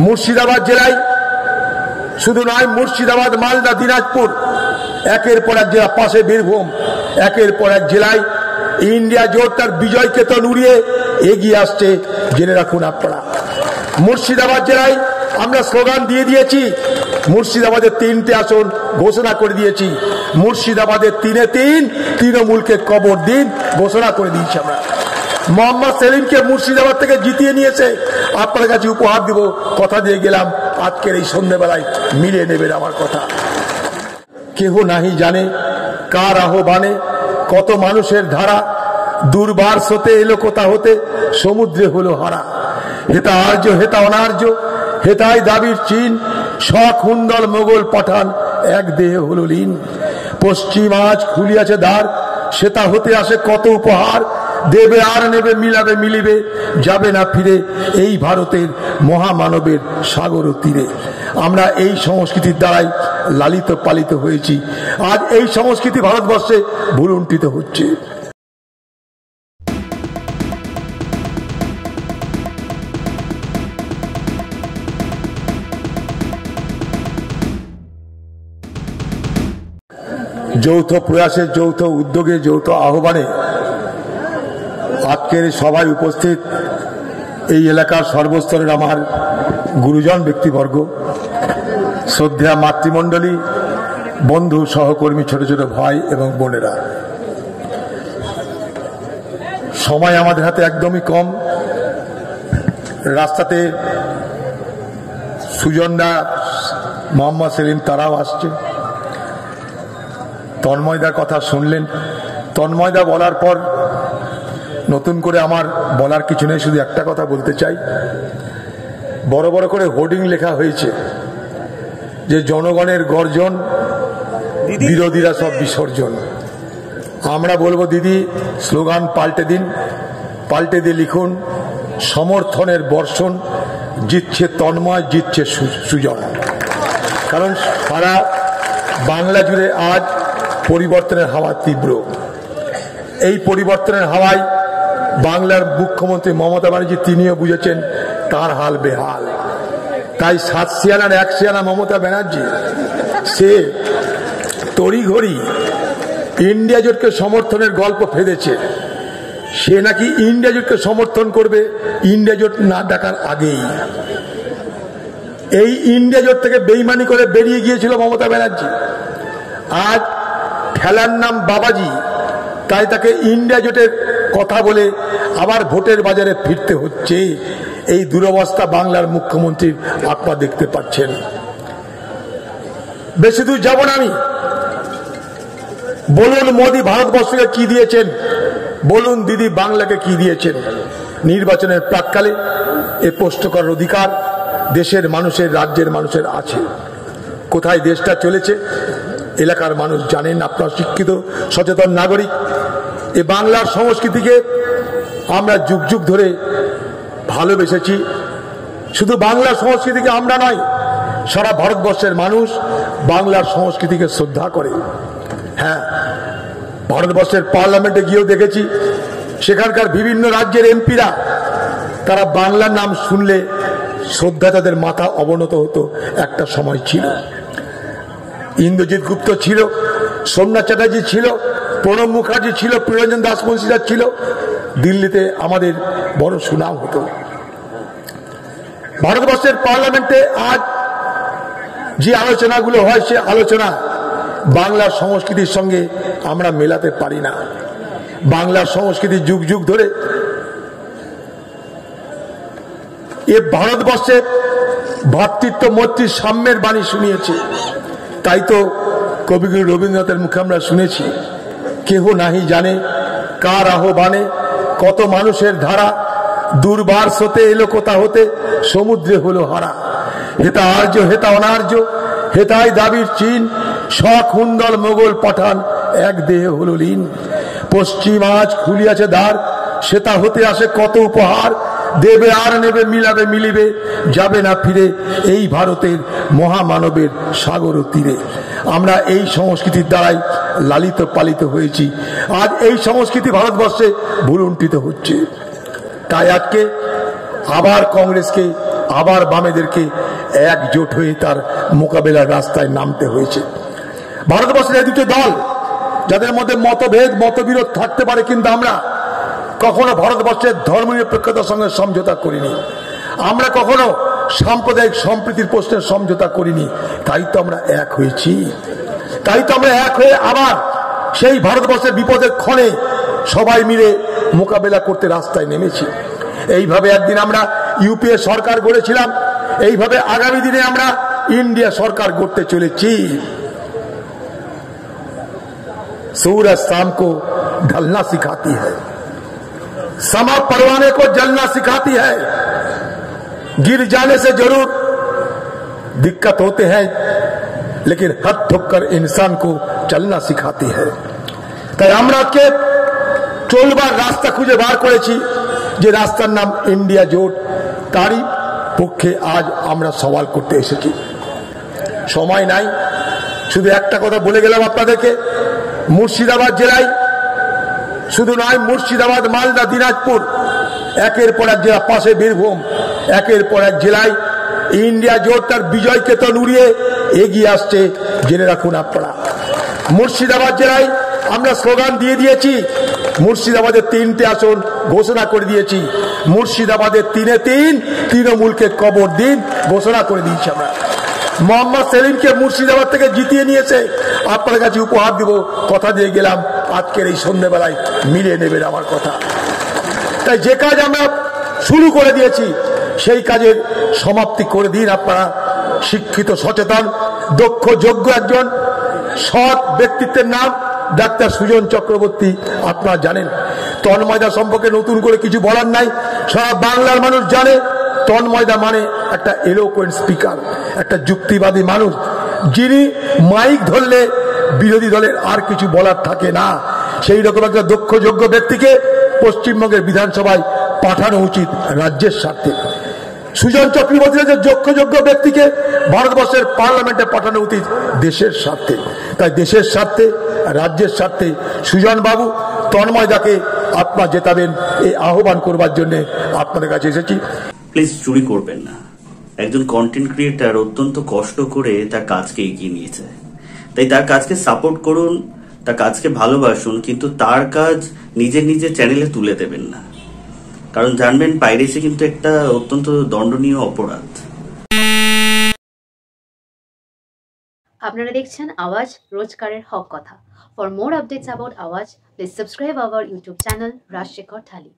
মুর্শিদাবাদ জেলায় শুধু নয়, মুর্শিদাবাদ, মালদা, দিনাজপুর, একের পর এক জেলা, পাশে বীরভূম, একের পর এক জেলায় ইন্ডিয়া জোট তার বিজয় কেতন উড়িয়ে এগিয়ে আসছে। জেনে রাখুন আপনারা, মুর্শিদাবাদ জেলায় আমরা স্লোগান দিয়ে দিয়েছি, মুর্শিদাবাদের 3টে আসন ঘোষণা করে দিয়েছি। মুর্শিদাবাদের 3-3 তৃণমূলকে কবর দিন ঘোষণা করে দিয়েছি আমরা। মোহাম্মদ সেলিমকে মুর্শিদাবাদ থেকে জিতিয়ে নিয়েছে, আপনার কাছে উপহার দিব, কথা দিয়ে গেলাম। আজকের এই সন্ধ্যেবেলায় মিলিয়ে নেবেন আমার কথা। কেহ নাহি জানে কার আহ্বানে কত মানুষের ধারা, দুর্বার স্রোতে এলো কোথা হতে সমুদ্রে হলো হারা। হেতা আর্য হেতা অনার্য, হেতাই দাবির চিন, সখুন্দল মোগল পাঠান এক দেহে হলো লীন। পশ্চিম আজ খুলিয়াছে দ্বার, সেটা হতে আসে কত উপহার। দেবে আর নেবে, মিলাবে মিলিবে, যাবে না ফিরে এই ভারতের মহামানবের সাগর তীরে। আমরা এই সংস্কৃতির দ্বারাই লালিত পালিত হয়েছি। আজ এই সংস্কৃতি ভারতবর্ষে ভুলুণ্ঠিত হচ্ছে। যৌথ প্রয়াসে, যৌথ উদ্যোগে, যৌথ আহ্বানে আজকের সভায় উপস্থিত এই এলাকার সর্বস্তরের আমার গুরুজন ব্যক্তিবর্গ, শ্রদ্ধা মাতৃমণ্ডলী, বন্ধু, সহকর্মী, ছোট ছোট ভাই এবং বোনেরা, সময় আমাদের হাতে একদমই কম। রাস্তাতে সুজনদা, মোহাম্মদ সেলিম তারাও আসছে। তন্ময়দার কথা শুনলেন। তন্ময়দা বলার পর নতুন করে আমার বলার কিছু নেই, শুধু একটা কথা বলতে চাই। বড় বড় করে হোর্ডিং লেখা হয়েছে যে জনগণের গর্জন, বিরোধীরা সব বিসর্জন। আমরা বলবো, দিদি স্লোগান পাল্টে দিন, পাল্টে দিয়ে লিখুন সমর্থনের বর্ষণ, জিতছে তন্ময়, জিতছে সুজন। কারণ সারা বাংলা জুড়ে আজ পরিবর্তনের হাওয়া তীব্র। এই পরিবর্তনের হাওয়ায় বাংলার মুখ্যমন্ত্রী মমতা ব্যানার্জি তিনিও বুঝেছেন তার হাল বেহাল। তাই 7 শিয়ানার 1 শিয়ানা মমতা ব্যানার্জি সে তড়িঘড়ি ইন্ডিয়া জোটকে সমর্থনের গল্প ফেলেছে। সে নাকি ইন্ডিয়া জোটকে সমর্থন করবে ইন্ডিয়া জোট না ডাকার আগেই। এই ইন্ডিয়া জোট থেকে বেইমানি করে বেরিয়ে গিয়েছিল মমতা ব্যানার্জি। আজ ঠেলার নাম বাবাজি, তাই তাকে ইন্ডিয়া জোটের কথা বলে আবার ভোটের বাজারে ফিরতে হচ্ছে। এই দুরবস্থা বাংলার মুখ্যমন্ত্রীর আপনারা দেখতে পাচ্ছেন। বেশি দূর যাব না আমি। বলুন মোদী ভারতবর্ষকে কি দিয়েছেন, বলুন দিদি বাংলাকে কি দিয়েছেন। নির্বাচনের প্রাক্কালে এ প্রশ্ন করার অধিকার দেশের মানুষের, রাজ্যের মানুষের আছে। কোথায় দেশটা চলেছে এলাকার মানুষ জানেন। আপনারা শিক্ষিত সচেতন নাগরিক। এ বাংলার সংস্কৃতিকে আমরা যুগ যুগ ধরে ভালোবেসেছি। শুধু বাংলার সংস্কৃতিকে আমরা নয়, সারা ভারতবর্ষের মানুষ বাংলার সংস্কৃতিকে শ্রদ্ধা করে। হ্যাঁ, ভারতবর্ষের পার্লামেন্টে গিয়েও দেখেছি সেখানকার বিভিন্ন রাজ্যের এমপিরা তারা বাংলার নাম শুনলে শ্রদ্ধা তাদের মাথা অবনত হতো। একটা সময় ছিল, ইন্দ্রজিৎ গুপ্ত ছিল, সোমনাথ চ্যাটার্জি ছিল, প্রণব মুখার্জি ছিল, প্রিয়রঞ্জন দাস মুন্সিদার ছিল। দিল্লিতে আমাদের বড় সুনাম হতো। ভারতবর্ষের পার্লামেন্টে আজ যে আলোচনাগুলো হয় সে আলোচনা বাংলার সংস্কৃতির সঙ্গে আমরা মেলাতে পারি না। বাংলার সংস্কৃতি যুগ যুগ ধরে এ ভারতবর্ষে ভ্রাতৃত্ব, মৈত্রী, সাম্যের বাণী শুনিয়েছে। তাই তো কবিগুরু রবীন্দ্রনাথের মুখে আমরা শুনেছি, কেহ নাহি জানে কার আহ্বানে কত মানুষের ধারা, দুর্বার স্রোতে এলো কোথা হতে সমুদ্রে হলো হারা। হেতা আর্য হেতা অনার্য, হেতাই দাবির চিন, সখুন্দল মোগল পাঠান এক দেহে হলো লীন। পশ্চিম আজ খুলিয়াছে দ্বার, সেটা হতে আসে কত উপহার। দেবে আর নেবে, মিলাবে মিলিবে, যাবে না ফিরে এই ভারতের মহামানবের সাগর তীরে। আমরা এই সংস্কৃতির দ্বারাই লালিত পালিত হয়েছি। আজ এই সংস্কৃতি ভারতবর্ষে ভুলুণ্ঠিত হচ্ছে। তাই আজকে আবার কংগ্রেসকে আবার বামেদেরকে একজোট হয়ে তার মোকাবেলার রাস্তায় নামতে হয়েছে। ভারতবর্ষের এই দুটো দল যাদের মধ্যে মতভেদ মতবিরোধ থাকতে পারে, কিন্তু আমরা কখনো ভারতবর্ষের ধর্মনিরপেক্ষতার সঙ্গে সমঝোতা করিনি, আমরা কখনো সাম্প্রদায়িক সম্প্রীতির প্রশ্নের সমঝোতা করিনি। তাই তো আমরা এক হয়েছি, তাই তো আমরা এক হয়ে আবার সেই ভারতবর্ষের বিপদের ক্ষণে সবাই মিলে মোকাবেলা করতে রাস্তায় নেমেছি। এইভাবে একদিন আমরা ইউপিএ সরকার গড়েছিলাম, এইভাবে আগামী দিনে আমরা ইন্ডিয়া সরকার গড়তে চলেছি। सूरज शाम को ढलना सिखाती है, समा परवाने को जलना सिखाती है, गिर जाने से जरूर दिक्कत होते हैं लेकिन हाथ ठोककर इंसान को चलना सिखाती है। তাই আমরা আজকে চলবার রাস্তা খুঁজে বার করেছি, যে রাস্তার নাম ইন্ডিয়া জোট। তারই পক্ষে আজ আমরা সওয়াল করতে এসেছি। সময় নাই, শুধু একটা কথা বলে গেলাম আপনাদেরকে। মুর্শিদাবাদ জেলায় শুধু নয়, মুর্শিদাবাদ, মালদা, দিনাজপুর, একের পর এক জেলা, পাশে বীরভূম, একের পর এক জেলায় ইন্ডিয়া জোট তার বিজয় কেতন উড়িয়ে এগিয়ে আসছে। জেনে রাখুন আপনারা, মুর্শিদাবাদ জেলায় আমরা স্লোগান দিয়ে দিয়েছি, মুর্শিদাবাদের 3টে আসন ঘোষণা করে দিয়েছি। মুর্শিদাবাদের 3-3 তৃণমূলকে কবর দিন ঘোষণা করে দিয়েছি আমরা। মোহাম্মদ সেলিমকে মুর্শিদাবাদ থেকে জিতিয়ে নিয়েছে, আপনার কাছে উপহার দিব, কথা দিয়ে গেলাম, আজকের এই সন্ধ্যেবেলায় মিলিয়ে নেবেন আমার কথা। তাই যে কাজ আমরা শুরু করে দিয়েছি সেই কাজের সমাপ্তি করে দিন আপনারা। শিক্ষিত, সচেতন, দক্ষ, যোগ্য একজন সৎ ব্যক্তিত্বের নাম ডাক্তার সুজন চক্রবর্তী। আপনারা জানেন, তন্ময়দা সম্পর্কে নতুন করে কিছু বলার নাই, সারা বাংলার মানুষ জানে। তন্ময়দা মানে একটা এলোকোয়েন্ট স্পিকার, একটা যুক্তিবাদী মানুষ, যিনি মাইক ধরলে বিরোধী দলের আর কিছু বলার থাকে না। সেই রকম একটা দক্ষ যোগ্য ব্যক্তিকে পশ্চিমবঙ্গের বিধানসভায় পাঠানো উচিত রাজ্যের স্বার্থে। সুজন চক্রবর্তীর যে যোগ্য ব্যক্তিকে ভারতবর্ষের পার্লামেন্টে পাঠানো উচিত দেশের স্বার্থে। তাই দেশের স্বার্থে, রাজ্যের স্বার্থে সুজন বাবু, তন্ময়দাকে আপনারা জেতাবেন, এই আহ্বান করবার জন্য আপনাদের কাছে এসেছি। প্লিজ চুরি করবেন না। একজন কন্টেন্ট ক্রিয়েটার অত্যন্ত কষ্ট করে তার কাজকে এগিয়ে নিয়েছে, তাই তার কাজকে সাপোর্ট করুন, তার কাজকে ভালোবাসুন, কিন্তু তার কাজ নিজের চ্যানেলে তুলে দেবেন না। কারণ জানবেন, পাইরেসি কিন্তু একটা অত্যন্ত দণ্ডনীয় অপরাধ। আপনারা দেখছেন আওয়াজ, রোজকারের হক কথা। For more updates about Awaaz, please subscribe our YouTube channel Rajshekhar thali.